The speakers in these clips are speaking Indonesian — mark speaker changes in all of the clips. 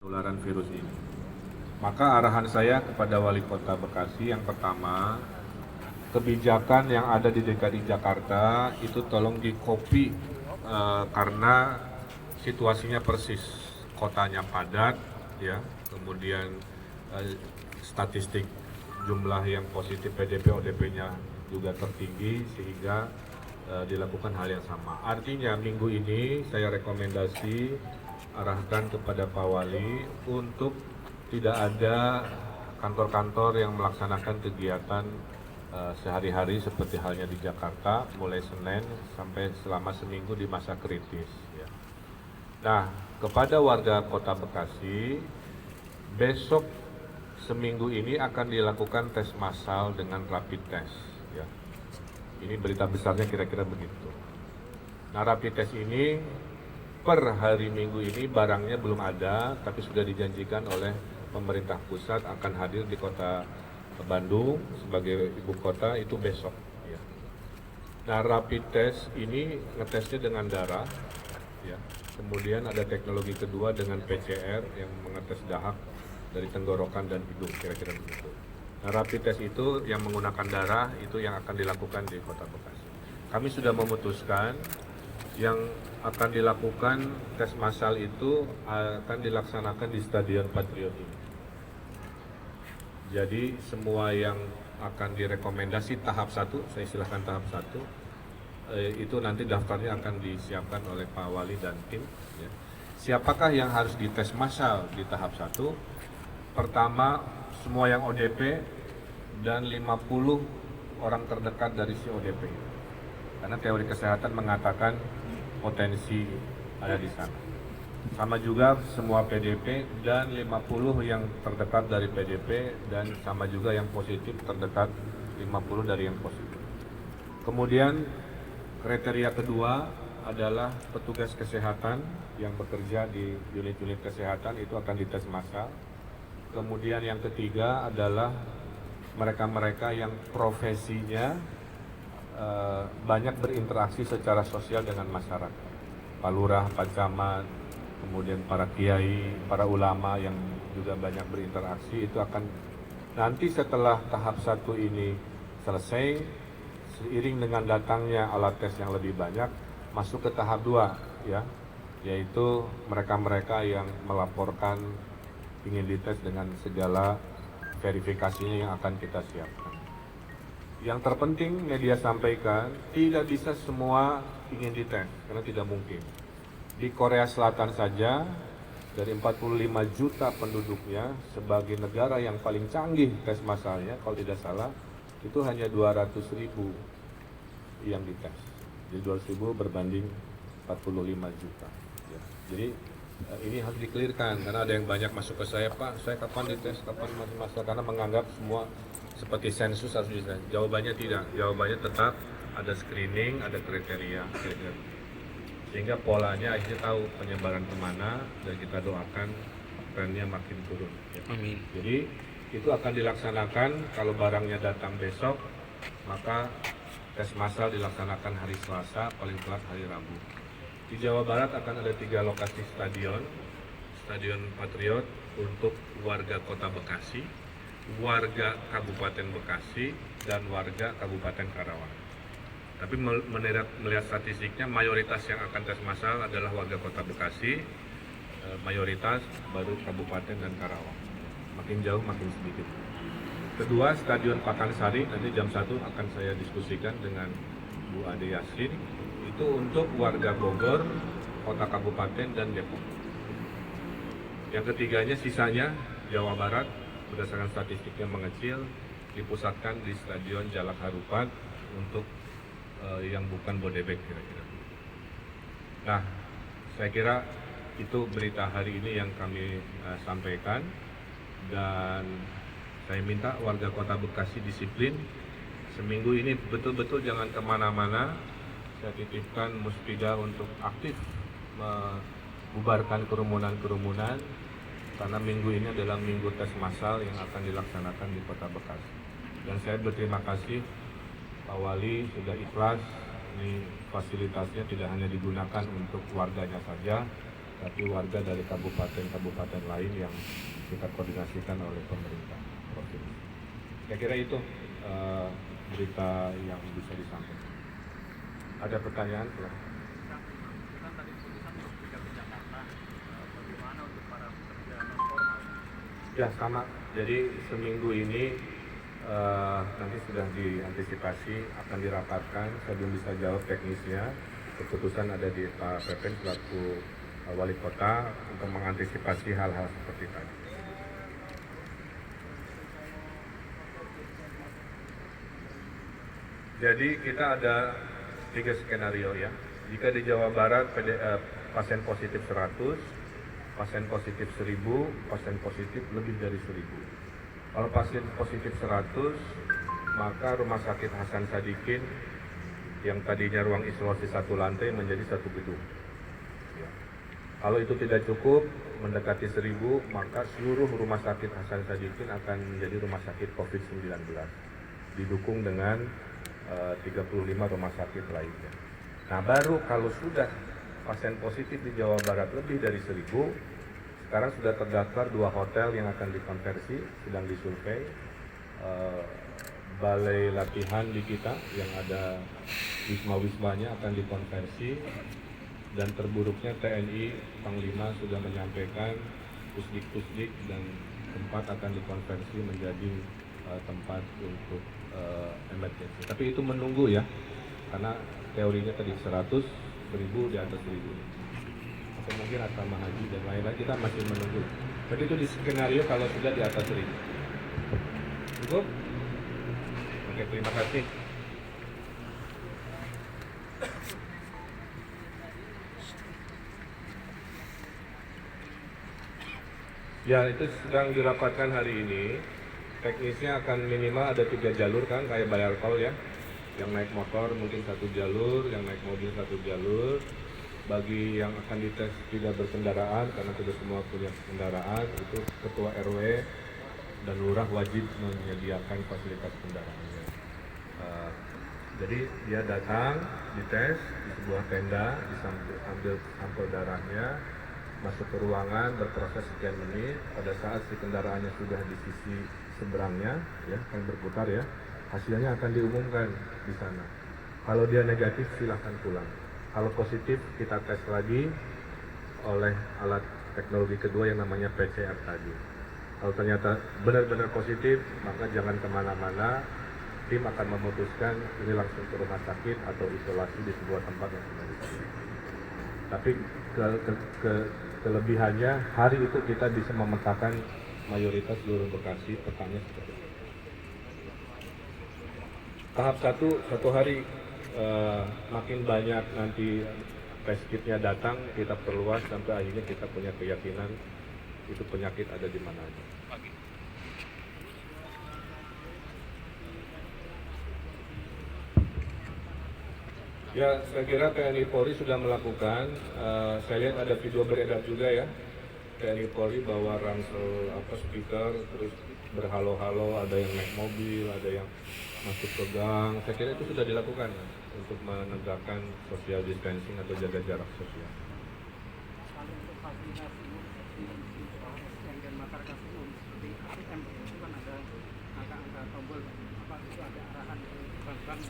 Speaker 1: penularan virus ini. Maka arahan saya kepada Wali Kota Bekasi yang pertama, kebijakan yang ada di DKI Jakarta itu tolong di-copy karena situasinya persis, kotanya padat, ya, kemudian statistik jumlah yang positif PDP ODP-nya juga tertinggi sehingga dilakukan hal yang sama. Artinya minggu ini saya rekomendasi arahkan kepada Pak Wali untuk tidak ada kantor-kantor yang melaksanakan kegiatan sehari-hari seperti halnya di Jakarta mulai Senin sampai selama seminggu di masa kritis. Ya. Nah, kepada warga Kota Bekasi, besok seminggu ini akan dilakukan tes massal dengan rapid test. Ya. Ini berita besarnya kira-kira begitu. Nah, rapid test ini per hari Minggu ini barangnya belum ada, tapi sudah dijanjikan oleh pemerintah pusat akan hadir di Kota Bandung sebagai ibu kota itu besok. Ya. Nah, rapid test ini ngetesnya dengan darah, ya. Kemudian ada teknologi kedua dengan PCR yang mengetes dahak dari tenggorokan dan hidung, kira-kira begitu. Nah, rapid test itu yang menggunakan darah itu yang akan dilakukan di Kota Bekasi. Kami sudah memutuskan yang akan dilakukan tes massal itu akan dilaksanakan di Stadion Patriot ini. Jadi semua yang akan direkomendasi tahap 1, saya istilahkan tahap 1, itu nanti daftarnya akan disiapkan oleh Pak Wali dan tim. Ya. Siapakah yang harus dites massal di tahap 1? Pertama, semua yang ODP dan 50 orang terdekat dari si ODP. Karena teori kesehatan mengatakan potensi ada di sana. Sama juga semua PDP dan 50 yang terdekat dari PDP dan sama juga yang positif terdekat 50 dari yang positif. Kemudian kriteria kedua adalah petugas kesehatan yang bekerja di unit-unit kesehatan itu akan dites massal. Kemudian yang ketiga adalah mereka-mereka yang profesinya banyak berinteraksi secara sosial dengan masyarakat. Pak Lurah, Pak Camat, kemudian para kiai, para ulama yang juga banyak berinteraksi itu akan nanti setelah tahap 1 ini selesai, seiring dengan datangnya alat tes yang lebih banyak, masuk ke tahap 2, ya, yaitu mereka-mereka yang melaporkan ingin dites dengan segala verifikasinya yang akan kita siapkan. Yang terpenting media sampaikan, tidak bisa semua ingin dites, karena tidak mungkin. Di Korea Selatan saja, dari 45 juta penduduknya, sebagai negara yang paling canggih tes massalnya, kalau tidak salah, itu hanya 200.000 yang dites. Jadi 200.000 berbanding 45 juta. Ya. Jadi ini harus dikelirkan, karena ada yang banyak masuk ke saya, Pak, saya kapan dites, kapan masuk massal, karena menganggap semua seperti sensus harus dites. Jawabannya tidak, jawabannya tetap ada screening, ada kriteria. Sehingga polanya akhirnya tahu penyebaran kemana dan kita doakan trennya makin turun. Ya.
Speaker 2: Amin.
Speaker 1: Jadi itu akan dilaksanakan kalau barangnya datang besok, maka tes massal dilaksanakan hari Selasa, paling telat hari Rabu. Di Jawa Barat akan ada 3 lokasi stadion, Stadion Patriot untuk warga Kota Bekasi, warga Kabupaten Bekasi, dan warga Kabupaten Karawang. Tapi melihat statistiknya, mayoritas yang akan tes massal adalah warga Kota Bekasi, mayoritas baru Kabupaten dan Karawang. Makin jauh makin sedikit. Kedua, Stadion Pakansari, nanti jam 1 akan saya diskusikan dengan Bu Ade Yasin. Itu untuk warga Bogor, Kota Kabupaten, dan Depok. Yang ketiganya, sisanya Jawa Barat, berdasarkan statistiknya mengecil, dipusatkan di Stadion Jalak Harupat untuk yang bukan Bodebek kira-kira. Nah, saya kira itu berita hari ini yang kami sampaikan, dan saya minta warga Kota Bekasi disiplin. Seminggu ini betul-betul jangan kemana-mana. Saya titipkan Muspida untuk aktif membubarkan kerumunan-kerumunan, karena minggu ini adalah minggu tes massal yang akan dilaksanakan di Kota Bekasi. Dan saya berterima kasih Pak Wali sudah ikhlas, ini fasilitasnya tidak hanya digunakan untuk warganya saja, tapi warga dari kabupaten-kabupaten lain yang kita koordinasikan oleh pemerintah provinsi. Saya kira itu berita yang bisa disampaikan. Ada pertanyaan? Silahkan.
Speaker 2: Kan tadi keputusan untuk pindah ke Jakarta, bagaimana untuk para pekerja non formal?
Speaker 1: Ya sama, jadi seminggu ini nanti sudah diantisipasi akan dirapatkan. Saya belum bisa jawab teknisnya. Keputusan ada di Pak Pepen selaku wali kota untuk mengantisipasi hal-hal seperti tadi. Jadi kita ada 3 skenario ya. Jika di Jawa Barat pasien positif 100, pasien positif 1000, pasien positif lebih dari 1000. Kalau pasien positif 100, maka Rumah Sakit Hasan Sadikin yang tadinya ruang isolasi 1 lantai menjadi 1 gedung. Ya. Kalau itu tidak cukup, mendekati 1000, maka seluruh Rumah Sakit Hasan Sadikin akan menjadi rumah sakit COVID-19. Didukung dengan 35 rumah sakit lainnya. Nah, baru kalau sudah pasien positif di Jawa Barat lebih dari 1000, sekarang sudah terdaftar 2 hotel yang akan dikonversi, sedang disurvei. Balai latihan di kita yang ada wisma-wismanya akan dikonversi, dan terburuknya TNI Panglima sudah menyampaikan pusdik-pusdik dan tempat akan dikonversi menjadi tempat untuk emergency. Tapi itu menunggu ya, karena teorinya tadi 100, 1000, di atas 1000. Atau mungkin asrama haji dan lain-lain, kita masih menunggu. Tapi itu di skenario kalau sudah di atas 1000. Cukup? Oke, terima kasih. Ya, itu sedang dirapatkan hari ini. Teknisnya akan minimal ada 3 jalur kan, kayak bayar tol ya. Yang naik motor mungkin 1 jalur, yang naik mobil 1 jalur. Bagi yang akan dites tidak berkendaraan, karena tidak semua punya kendaraan, itu ketua RW dan lurah wajib menyediakan fasilitas kendaraannya. Jadi dia datang, dites di sebuah tenda, diambil sampel darahnya, masuk ke ruangan, berproses sekian menit. Pada saat si kendaraannya sudah di sisi seberangnya, ya, akan berputar ya, hasilnya akan diumumkan di sana. Kalau dia negatif, silahkan pulang. Kalau positif, kita tes lagi oleh alat teknologi kedua yang namanya PCR tadi. Kalau ternyata benar-benar positif, maka jangan kemana-mana. Tim akan memutuskan ini langsung ke rumah sakit atau isolasi di sebuah tempat yang sudah disediakan. Tapi kelebihannya, hari itu kita bisa memetakan mayoritas seluruh Bekasi, petanya seperti itu. Tahap 1 hari makin banyak nanti test kitnya datang, kita perluas sampai akhirnya kita punya keyakinan itu penyakit ada di mana aja. Ya, saya kira TNI Polri sudah melakukan. Saya lihat ada video beredar juga ya, TNI Polri bawa ransel speaker, terus berhalo-halo, ada yang naik mobil, ada yang masuk ke gang. Saya kira itu sudah dilakukan untuk menegakkan social distancing atau jaga jarak sosial.
Speaker 2: Kalau untuk vaksinasi di ASN dan masyarakat umum seperti ATM itu kan ada angka-angka tombol, apa itu ada arahan bank-bank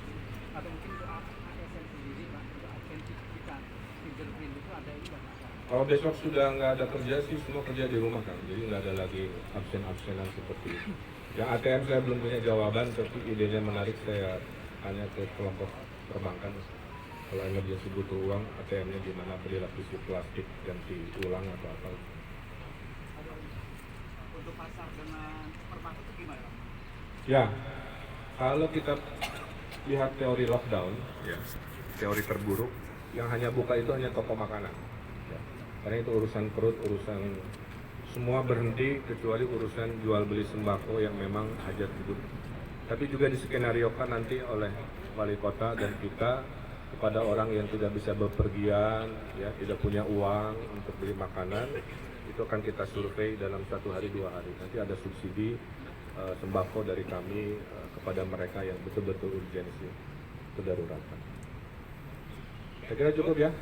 Speaker 2: atau mungkin untuk ASN sendiri Pak, untuk ASN kita fingerprint itu ada ini Pak?
Speaker 1: Kalau besok sudah nggak ada kerja sih, semua kerja di rumah kan, jadi nggak ada lagi absen-absenan seperti itu. Yang ATM saya belum punya jawaban, tapi idenya menarik, saya tanya ke kelompok perbankan. Kalau emergency butuh uang, ATM-nya di mana, dilapisi plastik, ganti ulang atau apa.
Speaker 2: Untuk pasar dengan supermarket itu gimana Pak?
Speaker 1: Ya, kalau kita lihat teori lockdown, ya, teori terburuk, yang hanya buka itu hanya toko makanan. Ya. Karena itu urusan perut, urusan semua berhenti kecuali urusan jual beli sembako yang memang hajat hidup. Tapi juga diskenariokan nanti oleh wali kota dan kita kepada orang yang tidak bisa bepergian, ya, tidak punya uang untuk beli makanan, itu akan kita survei dalam 1 hari 2 hari. Nanti ada subsidi sembako dari kami kepada mereka yang betul-betul urgensi, kedaruratan. Saya kira cukup ya.